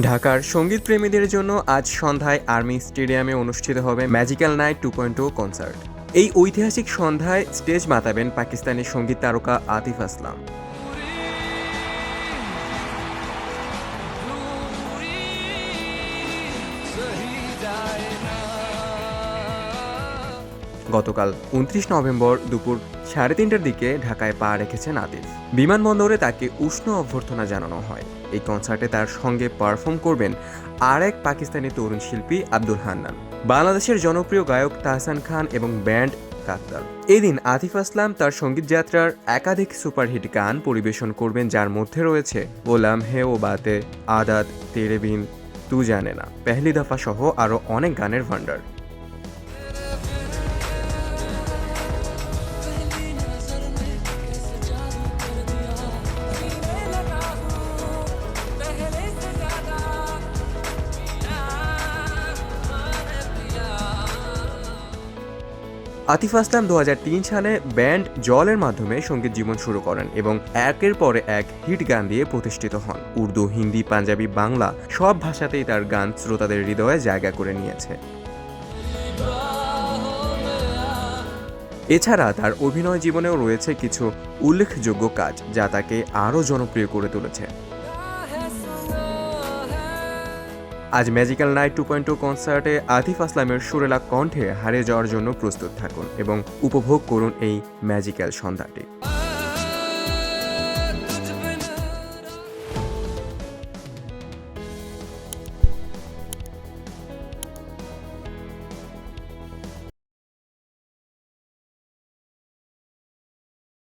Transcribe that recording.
ঢাকার সঙ্গীত প্রেমীদের জন্য আজ সন্ধ্যায় আর্মি স্টেডিয়ামে অনুষ্ঠিত হবে ম্যাজিক্যাল নাইট 2.0 কনসার্ট। এই ঐতিহাসিক সন্ধ্যায় স্টেজ মাতাবেন পাকিস্তানি সঙ্গীত তারকা আতিফ আসলাম। গতকাল ২৯ নভেম্বর দুপুর ৩:৩০টার দিকে ঢাকায় পা রেখেছেন আতিফ। বিমানবন্দরে তাকে উষ্ণ অভ্যর্থনা জানানো হয়। এই কনসার্টে তার সঙ্গে পারফর্ম করবেন আর এক পাকিস্তানি তরুণ শিল্পী আব্দুল হান্নান, বাংলাদেশের জনপ্রিয় গায়ক তাহসান খান এবং ব্যান্ড কাকতাল। এদিন আতিফ আসলাম তার সঙ্গীত যাত্রার একাধিক সুপারহিট গান পরিবেশন করবেন, যার মধ্যে রয়েছে ও লামহে ও বাতে, আদাত, তেরে বিন, তু জানে না, পেহলি দফা সহ আরও অনেক গানের ভান্ডার। আতিফ আসলাম ২০০৩ সালে ব্যান্ড জলের মাধ্যমে সঙ্গীত জীবন শুরু করেন এবং একের পর এক হিট গান দিয়ে প্রতিষ্ঠিত হন। উর্দু, হিন্দি, পাঞ্জাবি, বাংলা সব ভাষাতেই তার গান শ্রোতাদের হৃদয়ে জায়গা করে নিয়েছে। এছাড়া তার অভিনয় জীবনেও রয়েছে কিছু উল্লেখযোগ্য কাজ, যা তাকে আরও জনপ্রিয় করে তুলেছে। আজ ম্যাজিক্যাল নাইট 2.0 কনসার্টে আতিফ আসলামের সুরেলা কণ্ঠে হারিয়ে যাওয়ার জন্য প্রস্তুত থাকুন এবং উপভোগ করুন এই ম্যাজিক্যাল সন্ধ্যাটি।